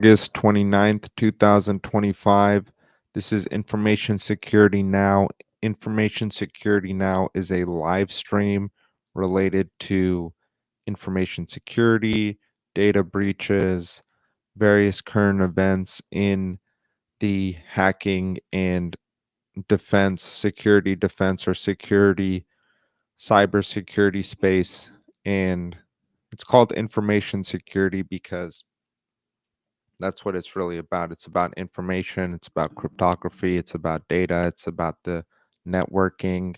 August 29th, 2025. This is Information Security Now. Information Security Now is a live stream related to information security, data breaches, various current events in the hacking and defense, security defense, or security, cybersecurity space. And it's called information security because that's what it's really about. It's about information, it's about cryptography, it's about data, it's about the networking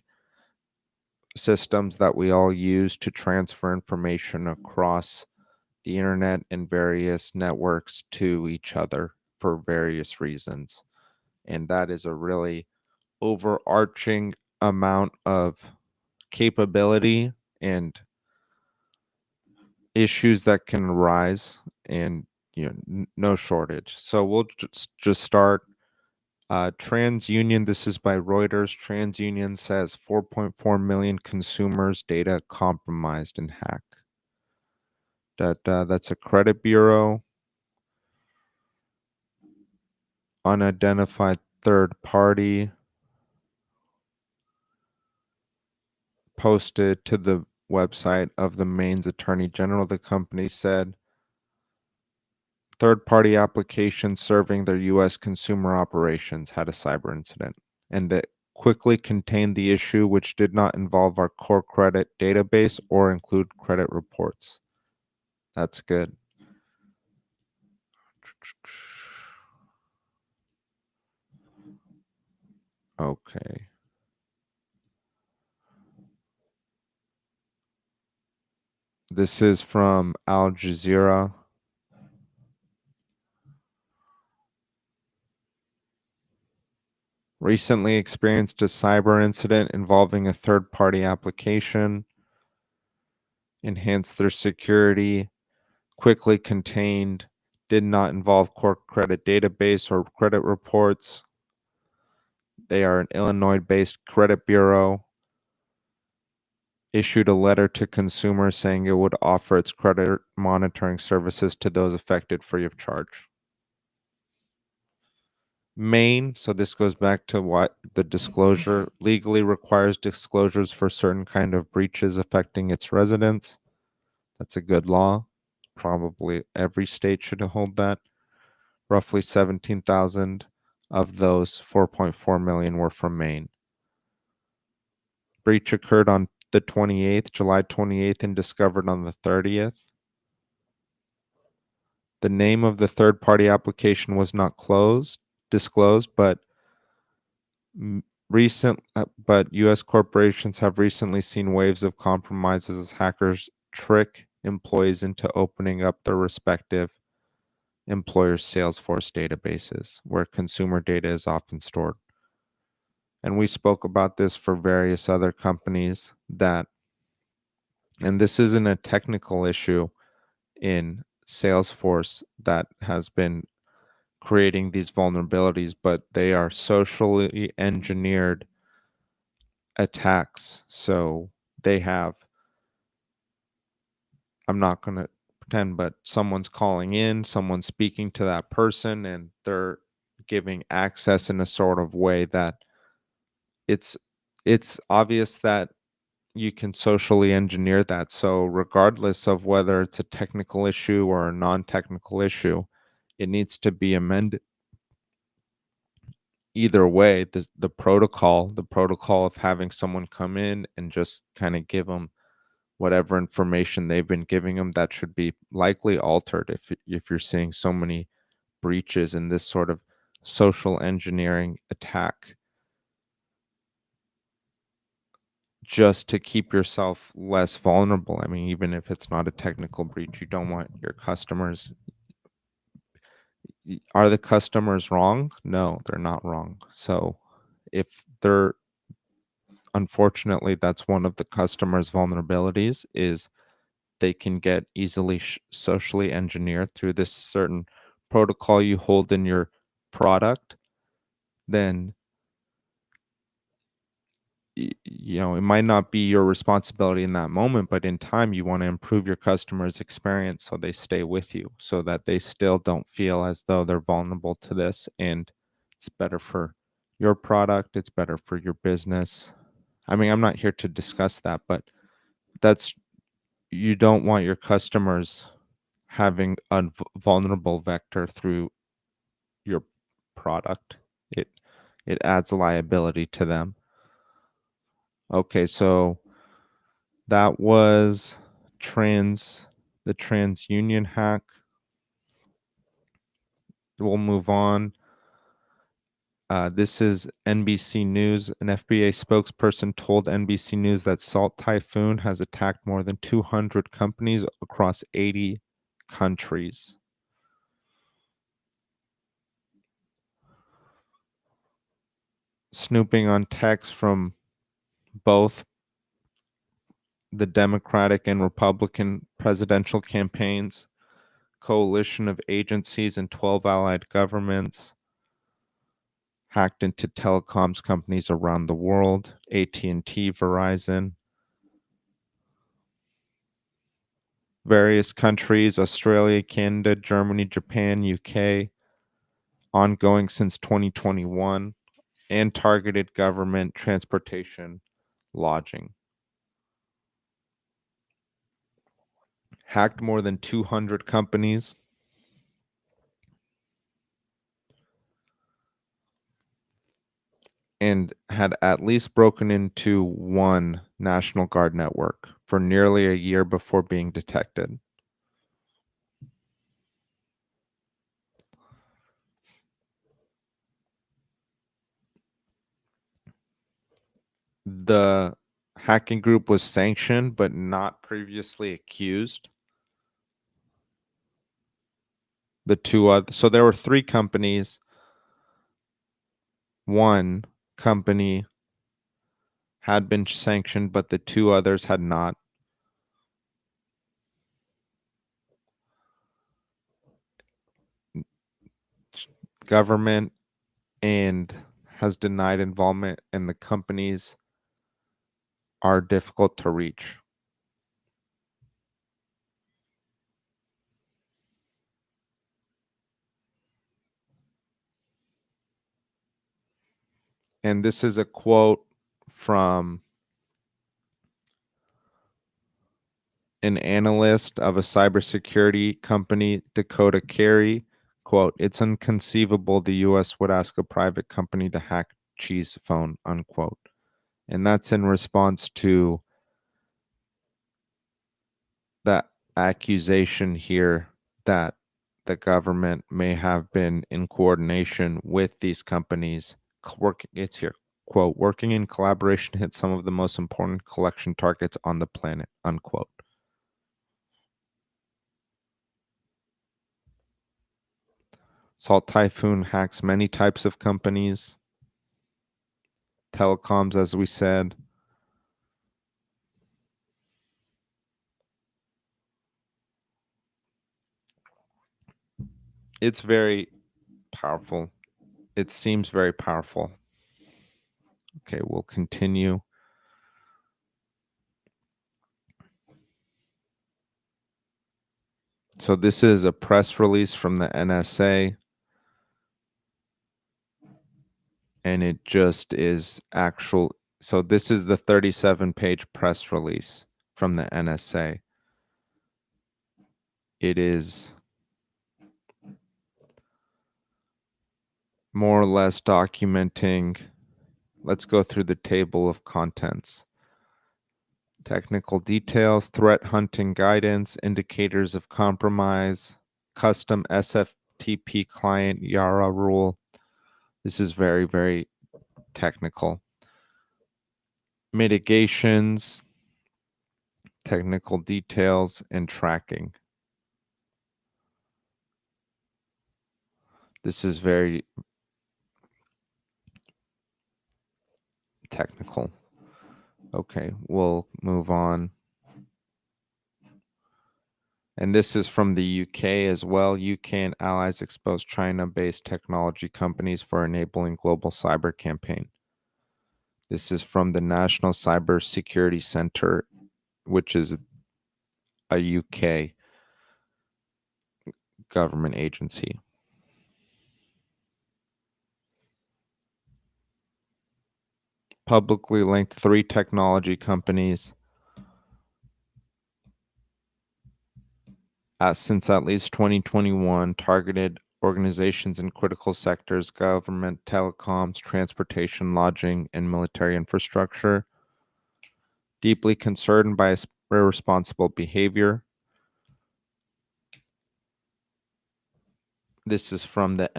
systems that we all use to transfer information across the internet and various networks to each other for various reasons. And that is a really overarching amount of capability and issues that can arise, and no shortage. So we'll just start. TransUnion, this is by Reuters. TransUnion says 4.4 million consumers' data compromised and hacked. That's a credit bureau. Unidentified third party posted to the website of the Maine's Attorney General. The company said third-party applications serving their U.S. consumer operations had a cyber incident, and that quickly contained the issue, which did not involve our core credit database or include credit reports. That's good. Okay. This is from Al Jazeera. Recently experienced a cyber incident involving a third-party application. Enhanced their security. Quickly contained. Did not involve core credit database or credit reports. They are an Illinois-based credit bureau. Issued a letter to consumers saying it would offer its credit monitoring services to those affected free of charge. Maine, so this goes back to what the disclosure legally requires disclosures for certain kind of breaches affecting its residents. That's a good law. Probably every state should hold that. Roughly 17,000 of those 4.4 million were from Maine. Breach occurred on the 28th, July 28th, and discovered on the 30th. The name of the third-party application was not disclosed, but U.S. corporations have recently seen waves of compromises as hackers trick employees into opening up their respective employers' Salesforce databases, where consumer data is often stored. And we spoke about this for various other companies and this isn't a technical issue in Salesforce that has been creating these vulnerabilities, but they are socially engineered attacks. So they have, I'm not going to pretend, but someone's calling in, someone's speaking to that person, and they're giving access in a sort of way that it's obvious that you can socially engineer that. So regardless of whether it's a technical issue or a non-technical issue, it needs to be amended. Either way, the protocol of having someone come in and just kind of give them whatever information they've been giving them, that should be likely altered if you're seeing so many breaches in this sort of social engineering attack just to keep yourself less vulnerable. I mean, even if it's not a technical breach, you don't want your customers. Are the customers wrong? No, they're not wrong. So if they're, unfortunately, that's one of the customers' vulnerabilities, is they can get easily socially engineered through this certain protocol you hold in your product. Then it might not be your responsibility in that moment, but in time you want to improve your customers' experience so they stay with you, so that they still don't feel as though they're vulnerable to this. And it's better for your product, it's better for your business. I mean, I'm not here to discuss that, but that's you don't want your customers having a vulnerable vector through your product. It it adds liability to them. Okay, so that was the TransUnion hack. We'll move on. This is NBC News. An FBA spokesperson told NBC News that Salt Typhoon has attacked more than 200 companies across 80 countries. Snooping on text from both the Democratic and Republican presidential campaigns, coalition of agencies and 12 allied governments hacked into telecoms companies around the world, AT&T, Verizon, various countries, Australia, Canada, Germany, Japan, UK, ongoing since 2021, and targeted government, transportation, lodging. Hacked more than 200 companies. And had at least broken into one National Guard network for nearly a year before being detected. The hacking group was sanctioned but not previously accused. The two other, so there were three companies. One company had been sanctioned, but the two others had not. Government and has denied involvement, and the companies are difficult to reach. And this is a quote from an analyst of a cybersecurity company, Dakota Carey. Quote, "It's inconceivable the US would ask a private company to hack Cheese phone," unquote. And that's in response to that accusation here that the government may have been in coordination with these companies working. It's here, quote, "working in collaboration to hit some of the most important collection targets on the planet," unquote. Salt Typhoon hacks many types of companies, telecoms, as we said. It's very powerful. It seems very powerful. Okay, we'll continue. So this is a press release from the NSA, and it just is actual. So this is the 37-page press release from the NSA. It is more or less documenting. Let's go through the table of contents. Technical details, threat hunting guidance, indicators of compromise, custom SFTP client Yara rule. This is very, very technical. Mitigations, technical details, and tracking. This is very technical. Okay, we'll move on. And this is from the UK as well. UK and allies expose China-based technology companies for enabling global cyber campaign. This is from the National Cybersecurity Center, which is a UK government agency. Publicly linked 3 technology companies since at least 2021 targeted organizations in critical sectors: government, telecoms, transportation, lodging, and military infrastructure. Deeply concerned by irresponsible behavior. This is from the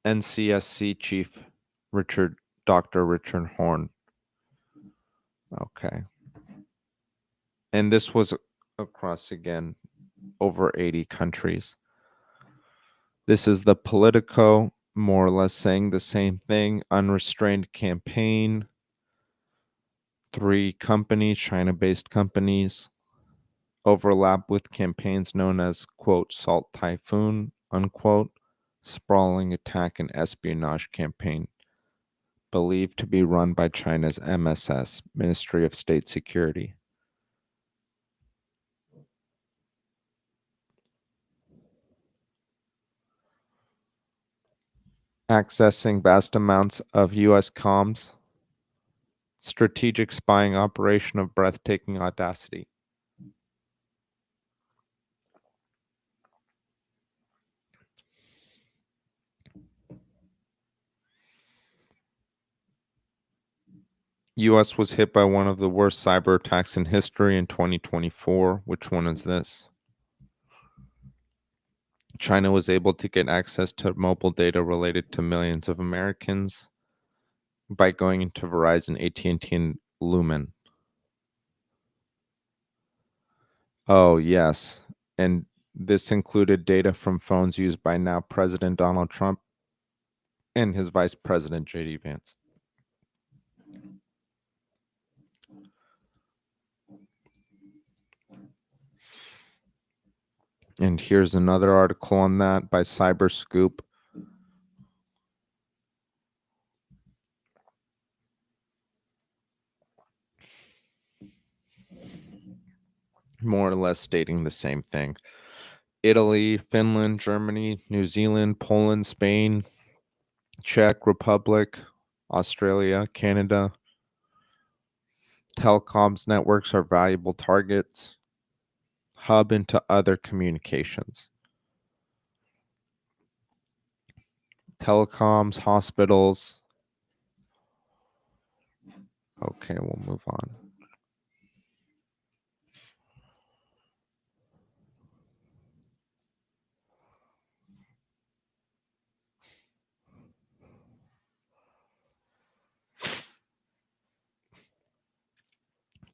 NCSC chief, Dr. Richard Horn. Okay. And this was across, again, over 80 countries. This is the Politico, more or less saying the same thing. Unrestrained campaign. 3 companies, China-based companies, overlap with campaigns known as, quote, Salt Typhoon, unquote, sprawling attack and espionage campaign, believed to be run by China's MSS, Ministry of State Security. Accessing vast amounts of U.S. comms, strategic spying operation of breathtaking audacity. U.S. was hit by one of the worst cyber attacks in history in 2024. Which one is this? China was able to get access to mobile data related to millions of Americans by going into Verizon, AT&T, and Lumen. Oh, yes. And this included data from phones used by now President Donald Trump and his Vice President, J.D. Vance. And here's another article on that by Cyberscoop. More or less stating the same thing. Italy, Finland, Germany, New Zealand, Poland, Spain, Czech Republic, Australia, Canada. Telecoms networks are valuable targets. Hub into other communications. Telecoms, hospitals. Okay, we'll move on.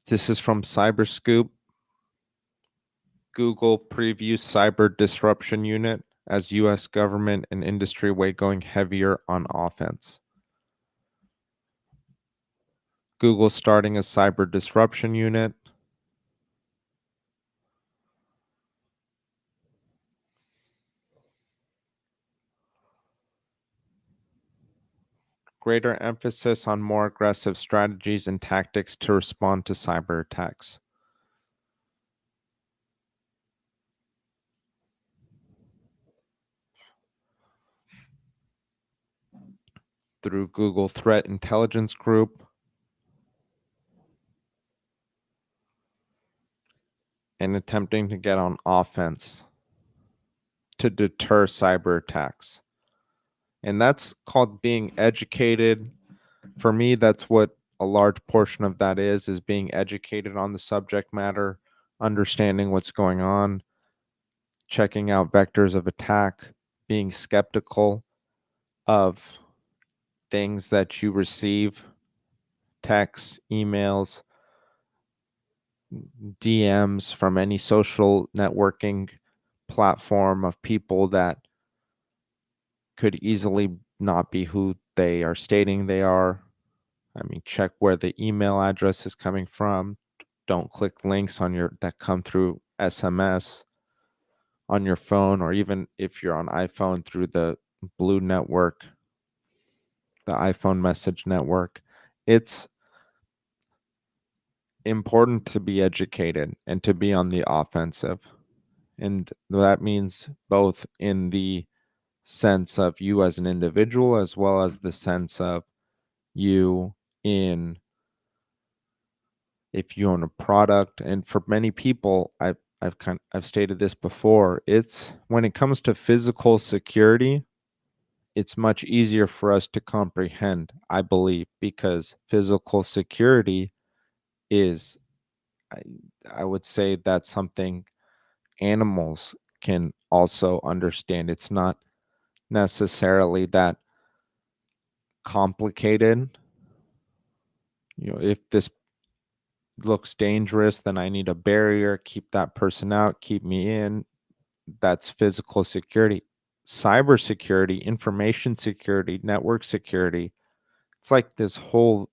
This is from Cyberscoop. Google previews cyber disruption unit as U.S. government and industry weigh going heavier on offense. Google starting a cyber disruption unit. Greater emphasis on more aggressive strategies and tactics to respond to cyber attacks. Through Google Threat Intelligence Group and attempting to get on offense to deter cyber attacks. And that's called being educated. For me, that's what a large portion of that is being educated on the subject matter, understanding what's going on, checking out vectors of attack, being skeptical of things that you receive, texts, emails, DMs from any social networking platform of people that could easily not be who they are stating they are. I mean, check where the email address is coming from. Don't click links on that come through SMS on your phone, or even if you're on iPhone through the Blue network, the iPhone message network. it's important to be educated and to be on the offensive. And that means both in the sense of you as an individual as well as the sense of you in if you own a product. And for many people, I've stated this before, it's when it comes to physical security, it's much easier for us to comprehend, I believe, because physical security is I, I would say that's something animals can also understand. It's not necessarily that complicated. If this looks dangerous, then I need a barrier, keep that person out, keep me in. That's physical security. Cyber security, information security, network security. It's like this whole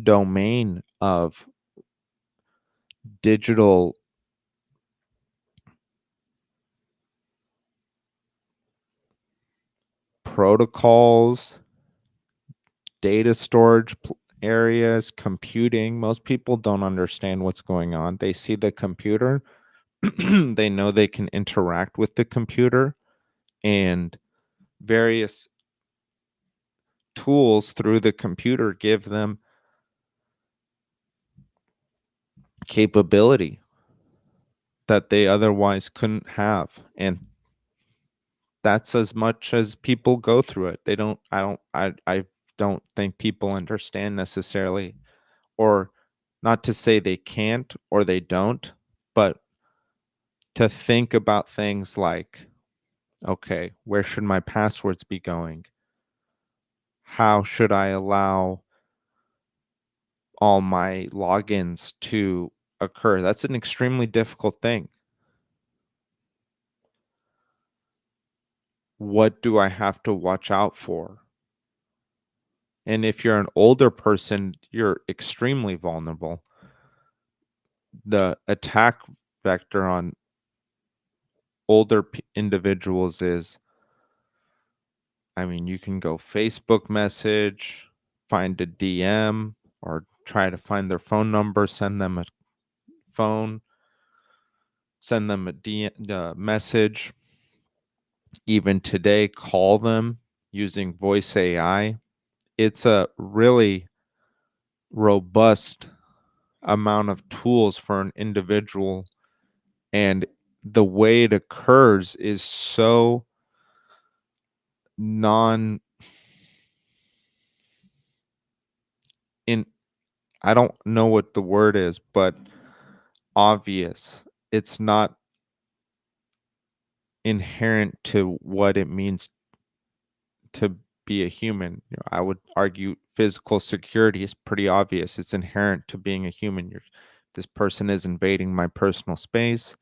domain of digital protocols, data storage areas, computing. Most people don't understand what's going on. They see the computer, they know they can interact with the computer, and various tools through the computer give them capability that they otherwise couldn't have. And that's as much as people go through it. They don't, I don't think people understand necessarily, or not to say they can't or they don't, but to think about things like, okay, where should my passwords be going? How should I allow all my logins to occur? That's an extremely difficult thing. What do I have to watch out for? And if you're an older person, you're extremely vulnerable. The attack vector on older individuals is, I mean, you can go Facebook message, find a DM, or try to find their phone number, send them a phone, send them a message. Even today, call them using voice AI. It's a really robust amount of tools for an individual, and the way it occurs is so non in I don't know what the word is, but obvious. It's not inherent to what it means to be a human. I would argue physical security is pretty obvious. It's inherent to being a human. This person is invading my personal space.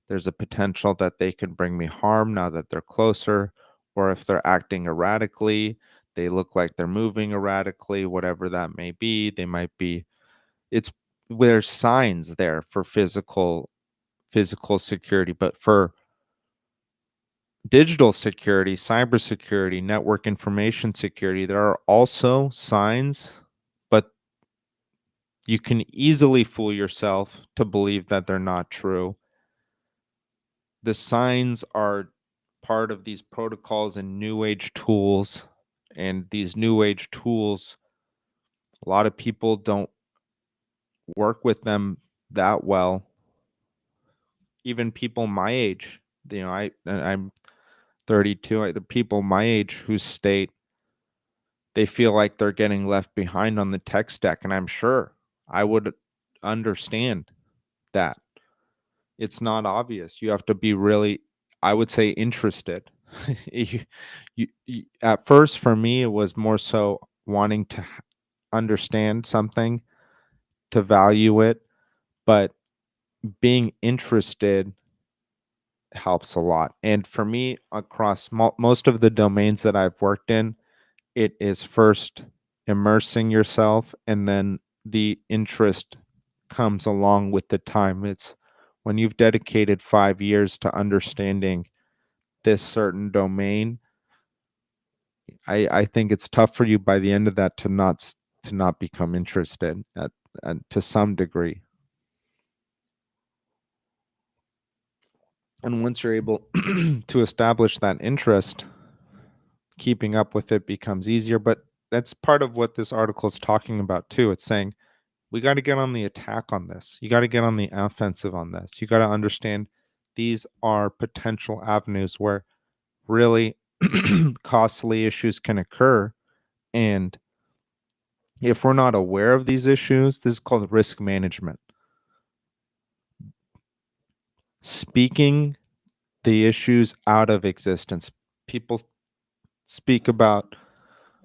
There's a potential that they could bring me harm now that they're closer, or if they're acting erratically, they look like they're moving erratically, whatever that may be. They might be, it's there's signs there for physical security, but for digital security, cybersecurity, network information security, there are also signs, but you can easily fool yourself to believe that they're not true. The signs are part of these protocols and new age tools, and these new age tools, a lot of people don't work with them that well. Even people my age, I'm 32. The people my age who state they feel like they're getting left behind on the tech stack, and I'm sure I would understand that. It's not obvious. You have to be really, I would say, interested. you, at first, for me, it was more so wanting to understand something, to value it, but being interested helps a lot. And for me, across most of the domains that I've worked in, it is first immersing yourself, and then the interest comes along with the time. It's when you've dedicated 5 years to understanding this certain domain, I think it's tough for you by the end of that to not to not become interested to some degree. And once you're able to establish that interest, keeping up with it becomes easier. But that's part of what this article is talking about too. It's saying we got to get on the attack on this. You got to get on the offensive on this. You got to understand these are potential avenues where really costly issues can occur. And if we're not aware of these issues, this is called risk management. Speaking the issues out of existence. People speak about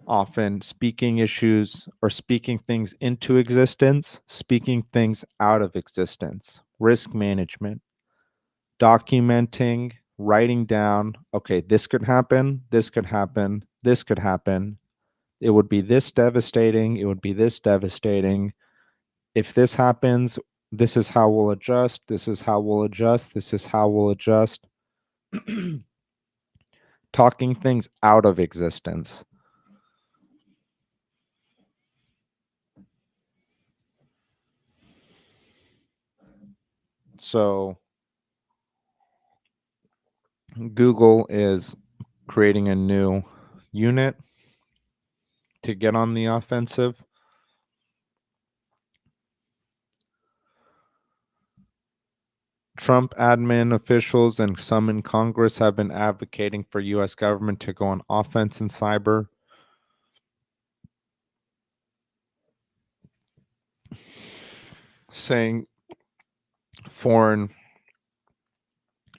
often speaking issues or speaking things into existence, speaking things out of existence. Risk management, documenting, writing down, okay, this could happen, this could happen, this could happen. It would be this devastating, it would be this devastating. If this happens, this is how we'll adjust, this is how we'll adjust, this is how we'll adjust. Talking things out of existence. So Google is creating a new unit to get on the offensive. Trump admin officials and some in Congress have been advocating for U.S. government to go on offense in cyber. Saying foreign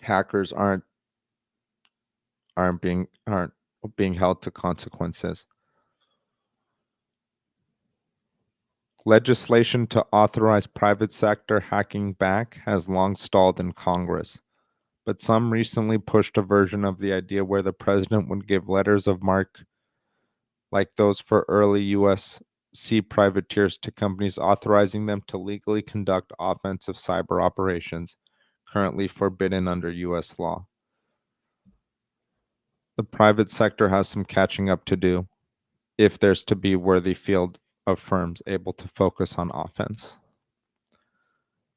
hackers aren't being held to consequences. Legislation to authorize private sector hacking back has long stalled in Congress, but some recently pushed a version of the idea where the president would give letters of marque like those for early U.S. sea privateers to companies authorizing them to legally conduct offensive cyber operations currently forbidden under U.S. law. The private sector has some catching up to do if there's to be worthy field of firms able to focus on offense.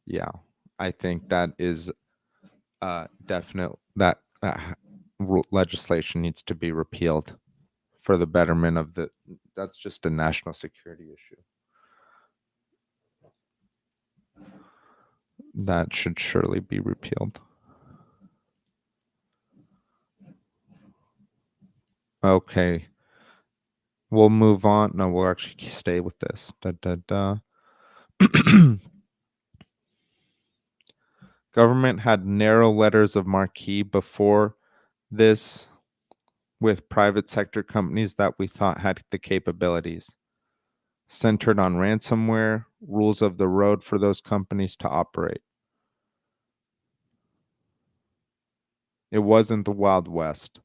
Yeah, I think that is definite that legislation needs to be repealed for the betterment of that's just a national security issue. That should surely be repealed. Okay. We'll move on. No, we'll actually stay with this. Government had narrow letters of marque before this with private sector companies that we thought had the capabilities. Centered on ransomware, rules of the road for those companies to operate. It wasn't the Wild West.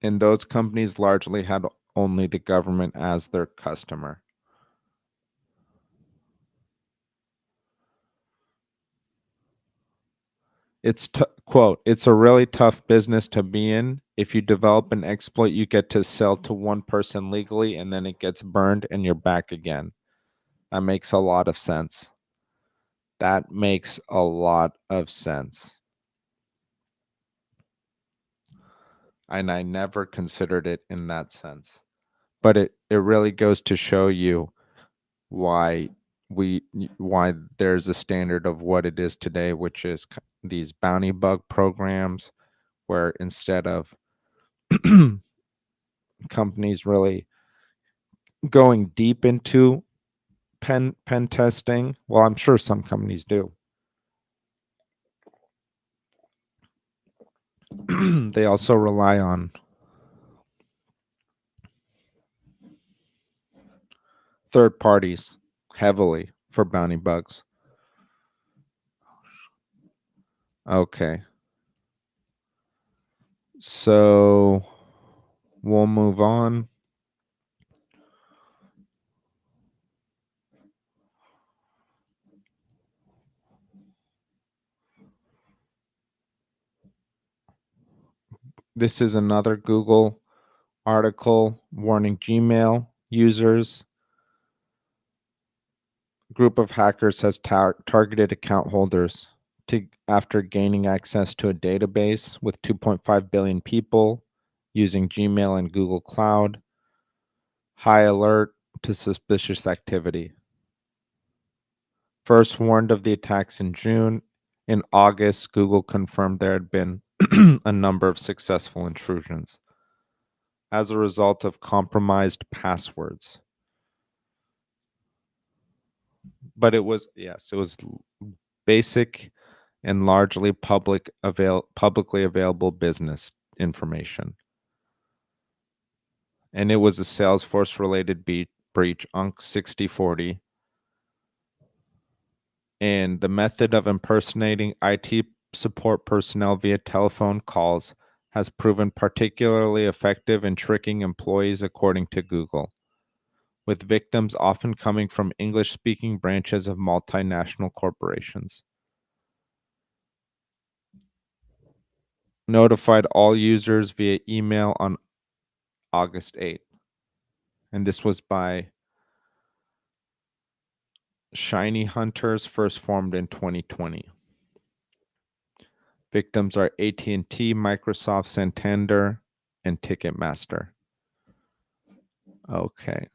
And those companies largely had only the government as their customer. It's quote, it's a really tough business to be in. If you develop an exploit, you get to sell to one person legally and then it gets burned and you're back again. That makes a lot of sense. That makes a lot of sense. And I never considered it in that sense. But it really goes to show you why why there's a standard of what it is today, which is these bounty bug programs where instead of companies really going deep into pen testing, well, I'm sure some companies do. They also rely on third parties heavily for bounty bugs. Okay. So we'll move on. This is another Google article warning Gmail users. Group of hackers has targeted account holders after gaining access to a database with 2.5 billion people using Gmail and Google Cloud. High alert to suspicious activity. First warned of the attacks in June. In August, Google confirmed there had been a number of successful intrusions as a result of compromised passwords. But it was, yes, it was basic and largely publicly available business information. And it was a Salesforce related breach, UNC 6040. And the method of impersonating IT support personnel via telephone calls has proven particularly effective in tricking employees, according to Google, with victims often coming from English-speaking branches of multinational corporations. Notified all users via email on August 8th. And this was by Shiny Hunters, first formed in 2020. Victims are AT&T, Microsoft, Santander, and Ticketmaster. Okay.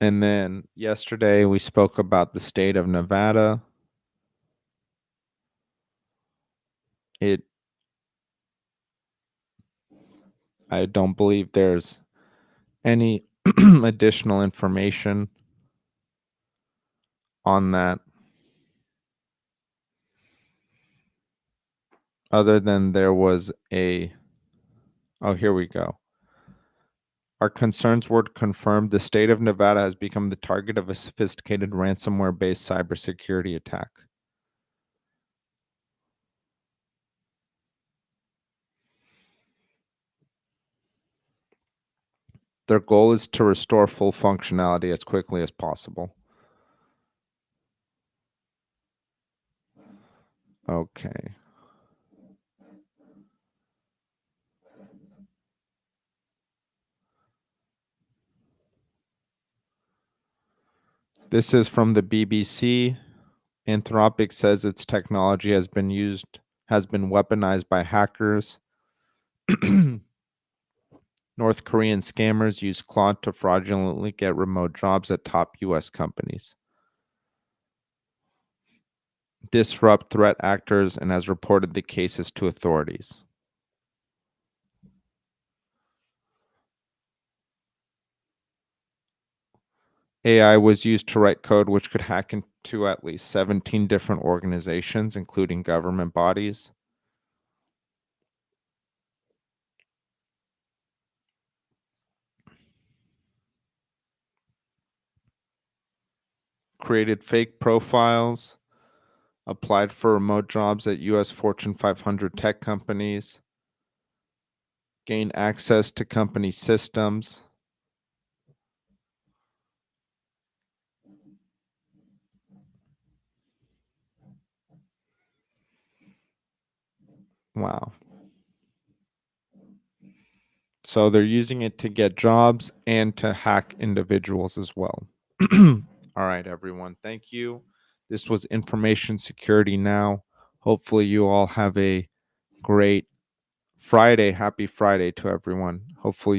And then yesterday we spoke about the state of Nevada. I don't believe there's any additional information on that other than there was oh, here we go. Our concerns were confirmed. The state of Nevada has become the target of a sophisticated ransomware-based cybersecurity attack. Their goal is to restore full functionality as quickly as possible. Okay. This is from the BBC. Anthropic says its technology has been weaponized by hackers. North Korean scammers use Claude to fraudulently get remote jobs at top US companies. Disrupt threat actors and has reported the cases to authorities. AI was used to write code which could hack into at least 17 different organizations, including government bodies. Created fake profiles, applied for remote jobs at US Fortune 500 tech companies, gained access to company systems. Wow. So they're using it to get jobs and to hack individuals as well. All right, everyone. Thank you. This was Information Security Now. Hopefully, you all have a great Friday. Happy Friday to everyone. Hopefully,